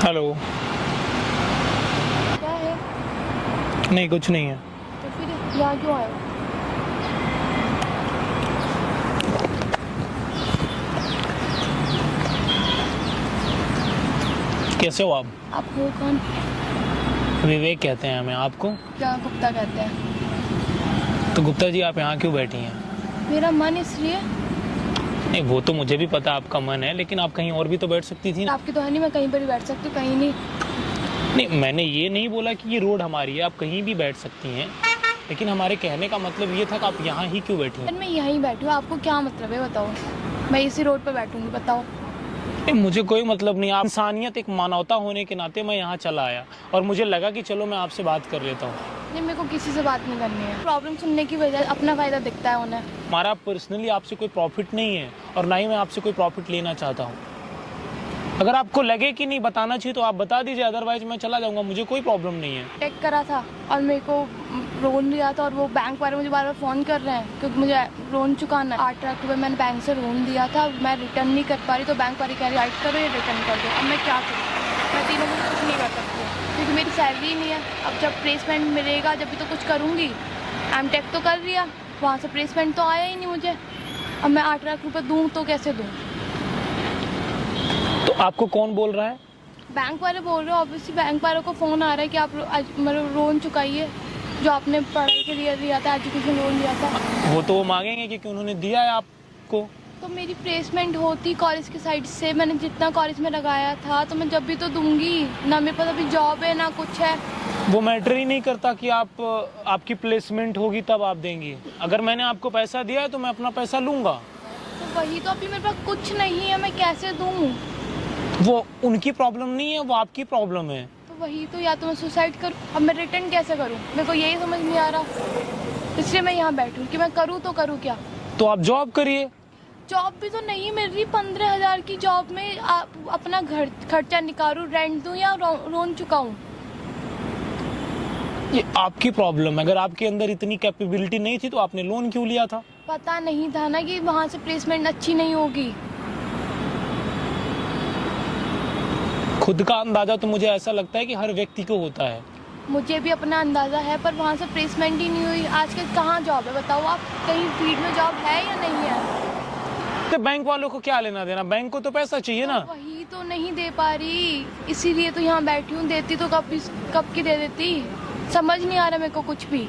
Hello. क्या है? नहीं, कुछ नहीं है। तो फिर यहाँ क्यों आए हो? कैसे हो आप? आप हो कौन? विवेक कहते हैं हमें। आपको? क्या गुप्ता कहते हैं? तो गुप्ता जी, आप यहाँ क्यों बैठी हैं? मेरा मन इसलिए। नहीं, वो तो मुझे भी पता आपका मन है, लेकिन आप कहीं और भी तो बैठ सकती थी ना। आपकी तो है नहीं, मैं कहीं पर भी बैठ सकती हूँ, कहीं नहीं। नहीं, मैंने ये नहीं बोला कि ये रोड हमारी है, आप कहीं भी बैठ सकती हैं, लेकिन हमारे कहने का मतलब ये था कि आप यहाँ ही क्यों बैठी हैं। मैं यहीं बैठी हूँ, आपको क्या मतलब है बताओ? मैं इसी रोड पर बैठूंगी, बताओ। नहीं, मुझे कोई मतलब नहीं। आप इंसानियत, एक मानवता होने के नाते मैं यहाँ चला आया और मुझे लगा कि चलो मैं आपसे बात कर लेता हूँ। नहीं, मेरे को किसी से बात नहीं करनी है। प्रॉब्लम सुनने की वजह अपना फायदा दिखता है उन्हें। हमारा पर्सनली आपसे कोई प्रॉफिट नहीं है और ना ही मैं आपसे कोई प्रॉफिट लेना चाहता हूँ। अगर आपको लगे कि नहीं बताना चाहिए तो आप बता दीजिए, अदरवाइज मैं चला जाऊंगा, मुझे कोई प्रॉब्लम नहीं है। चेक करा था और मेरे को लोन लिया था और वो बैंक वाले मुझे बार बार फ़ोन कर रहे हैं क्योंकि मुझे लोन चुकाना है। 8 लाख रुपये मैंने बैंक से लोन दिया था, मैं रिटर्न नहीं कर पा रही, तो बैंक वाले कह रही हाइड करो या रिटर्न कर दो। अब मैं क्या करूँ? मैं तीनों में कुछ नहीं कर सकती क्योंकि मेरी सैलरी ही नहीं है। अब जब प्लेसमेंट मिलेगा जब भी तो कुछ करूँगी। एमटेक तो कर लिया, वहाँ से प्लेसमेंट तो आया ही नहीं मुझे। अब मैं 8 लाख रुपये दूँ तो कैसे दूँ? तो आपको कौन बोल रहा है? बैंक वाले बोल रहे हो। ऑब्वियसली बैंक वालों को फ़ोन आ रहा है कि आप मतलब लोन चुकाइए जो आपने पढ़ाई के लिए लिया था, एजुकेशन लोन लिया था। वो तो वो मांगेंगे क्योंकि उन्होंने दिया है आपको। तो मेरी प्लेसमेंट होती कॉलेज की साइड से, मैंने जितना कॉलेज में लगाया था तो मैं जब भी तो दूंगी ना। मेरे पास अभी जॉब है ना कुछ है। वो मैटर ही नहीं करता कि आपकी प्लेसमेंट होगी तब आप देंगी। अगर मैंने आपको पैसा दिया है तो मैं अपना पैसा लूँगा। तो वही तो, अभी मेरे पास कुछ नहीं है, मैं कैसे दूँ? वो उनकी प्रॉब्लम नहीं है, वो आपकी प्रॉब्लम है। तो वही तो, या तो मैं सुसाइड करूँ। अब मैं रिटर्न कैसे करूँ? मेरे को यही समझ नहीं आ रहा, इसलिए मैं यहाँ बैठूँ कि मैं करूँ तो करूँ क्या। तो आप जॉब करिए। जॉब भी तो नहीं मिल रही। 15,000 की जॉब में अपना घर खर्चा निकालूं, रेंट दूं या लोन चुकाऊं? ये आपकी प्रॉब्लम है। अगर आपके अंदर इतनी कैपेबिलिटी नहीं थी तो आपने लोन क्यों लिया था? पता नहीं था ना कि वहाँ से प्लेसमेंट अच्छी नहीं होगी। खुद का अंदाजा तो मुझे ऐसा लगता है कि हर व्यक्ति को होता है। मुझे भी अपना अंदाजा है, पर वहाँ से प्लेसमेंट ही नहीं हुई। आजकल कहाँ जॉब है बताओ आप? कहीं फील्ड में जॉब है या नहीं है? तो बैंक वालों को क्या लेना देना? बैंक को तो पैसा चाहिए ना। वही तो नहीं दे पा रही, इसीलिए तो यहाँ बैठी हूँ। देती तो कब की दे देती। समझ नहीं आ रहा मेरे को कुछ भी।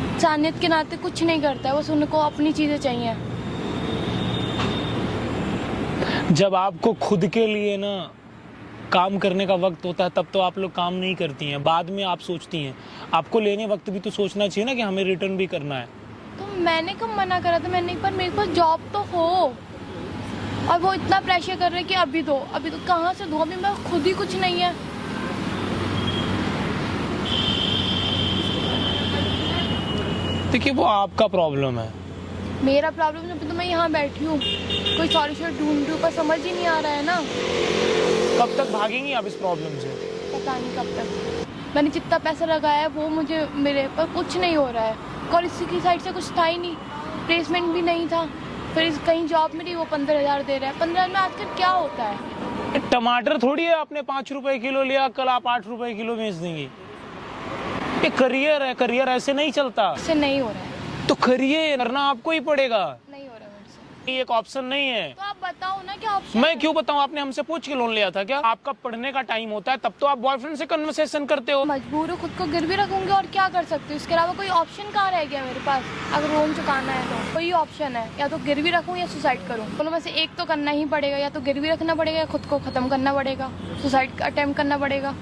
इंसानियत के नाते कुछ नहीं करता है, बस उनको अपनी चीजें चाहिए। जब आपको खुद के लिए ना काम करने का वक्त होता है तब तो आप लोग काम नहीं करती हैं, बाद में आप सोचती हैं। आपको लेने वक्त भी तो सोचना चाहिए ना कि हमें रिटर्न भी करना है। तो मैंने कब मना करा था? मैंने, पर मेरे पास जॉब तो हो। और वो इतना प्रेशर कर रहे हैं कि अभी दो, अभी तो कहाँ से दूँ? अभी मैं खुद ही कुछ नहीं है। देखिए, वो आपका प्रॉब्लम है। मेरा प्रॉब्लम है, अभी तो मैं यहाँ बैठी हूँ, कोई सॉल्यूशन ढूंढ रही हूँ, पर समझ ही नहीं आ रहा है ना। कब तक भागेंगी आप इस प्रॉब्लम से? पता नहीं कब तक। मैंने जितना पैसा लगाया है वो मुझे, मेरे पर कुछ नहीं हो रहा है। कॉलेज की साइड से कुछ था ही नहीं, प्लेसमेंट भी नहीं था। फिर कहीं जॉब मिली, वो 15,000 दे रहा है। 15,000 में आजकल क्या होता है? टमाटर थोड़ी है आपने 5 रुपए किलो लिया, कल आप 8 रुपए किलो बेच देंगी। ये करियर है, करियर ऐसे नहीं चलता। इससे नहीं हो रहा है। तो करियर करना आपको ही पड़ेगा। नहीं हो रहा है मुझसे। ये एक ऑप्शन नहीं है। तो आप बताओ ना क्या ऑप्शन मैं है? क्यों बताऊं? आपने हमसे पूछ के लोन लिया था क्या? आपका पढ़ने का टाइम होता है तब तो आप बॉयफ्रेंड से कन्वर्सेशन करते हो। मजबूर हूँ, खुद को गिरवी रखूंगी और क्या कर सकती हूँ? इसके अलावा कोई ऑप्शन कहाँ रह गया मेरे पास? अगर लोन चुकाना है तो कोई ऑप्शन है, या तो गिरवी रखूँ या सुसाइड करूँ। दोनों में से एक तो करना ही पड़ेगा, या तो गिरवी रखना पड़ेगा या खुद को खत्म करना पड़ेगा, सुसाइड अटेम्प्ट करना पड़ेगा।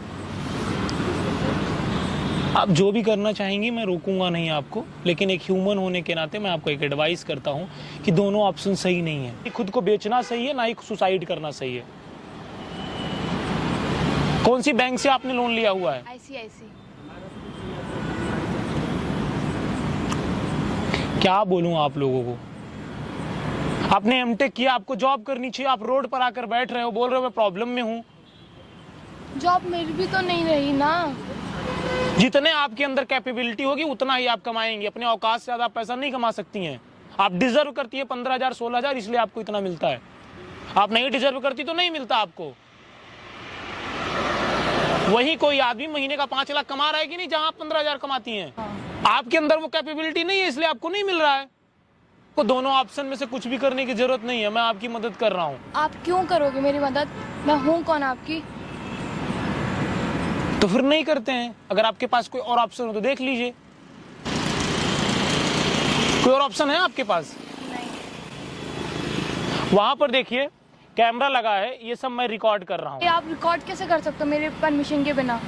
आप जो भी करना चाहेंगी मैं रोकूंगा नहीं आपको, लेकिन एक ह्यूमन होने के नाते मैं आपको एक एडवाइस करता हूं कि दोनों ऑप्शन सही नहीं है। खुद को बेचना सही है, ना ही सुसाइड करना सही है। कौन सी बैंक से आपने लोन लिया हुआ है? ICICI। क्या बोलूं आप लोगों को? आपने एमटेक किया, आपको जॉब करनी चाहिए, आप रोड पर आकर बैठ रहे हो, बोल रहे हो मैं प्रॉब्लम में हूं। जॉब मिल भी तो नहीं रही ना। जितने आपके अंदर कैपेबिलिटी होगी उतना ही आप कमाएंगे। अपने औकात से ज्यादा पैसा नहीं कमा सकती हैं। आप डिजर्व करती है 15,000 16,000, इसलिए आपको इतना मिलता है। आप नहीं डिजर्व करती तो नहीं मिलता आपको। वही कोई आदमी महीने का 5 लाख कमा रहा है कि नहीं, जहां आप 15,000 कमाती हैं। आपके अंदर वो कैपेबिलिटी नहीं है, इसलिए आपको नहीं मिल रहा है। को दोनों ऑप्शन में से कुछ भी करने की जरूरत नहीं है, मैं आपकी मदद कर रहा हूँ। आप क्यों करोगे मेरी मदद? मैं हूँ कौन आपकी? तो फिर नहीं करते हैं। अगर आपके पास कोई और ऑप्शन हो तो देख लीजिए। कोई और ऑप्शन है आपके पास? नहीं। वहां पर देखिए कैमरा लगा है, ये सब मैं रिकॉर्ड कर रहा हूँ। ये आप रिकॉर्ड कैसे कर सकते हो मेरे परमिशन के बिना?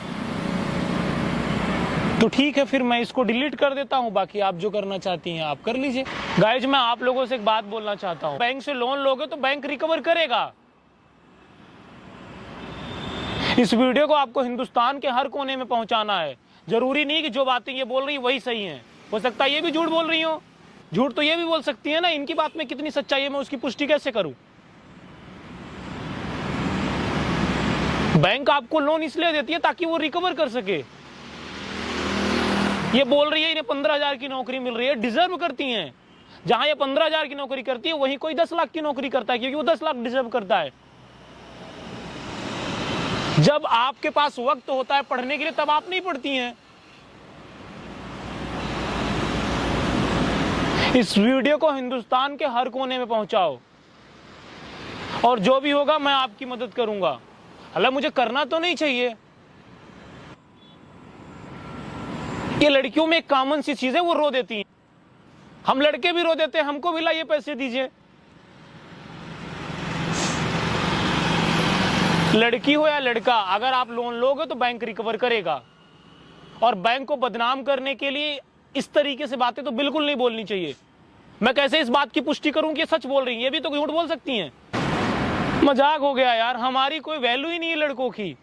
तो ठीक है, फिर मैं इसको डिलीट कर देता हूँ, बाकी आप जो करना चाहती हैं आप कर लीजिए। गाइज मैं आप लोगों से एक बात बोलना चाहता हूँ, बैंक से लोन लोगे तो बैंक रिकवर करेगा। इस वीडियो को आपको हिंदुस्तान के हर कोने में पहुंचाना है। जरूरी नहीं कि जो बातें ये बोल रही है वही सही है, हो सकता है ये भी झूठ बोल रही हो। झूठ तो ये भी बोल सकती है ना, इनकी बात में कितनी सच्चाई है मैं उसकी पुष्टि कैसे करूं। बैंक आपको लोन इसलिए देती है ताकि वो रिकवर कर सके। ये बोल रही है इन्हें 15,000 की नौकरी मिल रही है, डिजर्व करती हैं। जहां ये 15,000 की नौकरी करती है वहीं कोई 10 लाख की नौकरी करता है, क्योंकि वो 10 लाख डिजर्व करता है। जब आपके पास वक्त होता है पढ़ने के लिए तब आप नहीं पढ़ती हैं। इस वीडियो को हिंदुस्तान के हर कोने में पहुंचाओ और जो भी होगा मैं आपकी मदद करूंगा। हालांकि मुझे करना तो नहीं चाहिए, ये लड़कियों में एक कॉमन सी चीज है, वो रो देती हैं। हम लड़के भी रो देते हैं, हमको भी लाइए पैसे दीजिए। लड़की हो या लड़का, अगर आप लोन लोगे तो बैंक रिकवर करेगा। और बैंक को बदनाम करने के लिए इस तरीके से बातें तो बिल्कुल नहीं बोलनी चाहिए। मैं कैसे इस बात की पुष्टि करूं कि सच बोल रही हैं? ये भी तो झूठ बोल सकती हैं। मजाक हो गया यार, हमारी कोई वैल्यू ही नहीं है लड़कों की।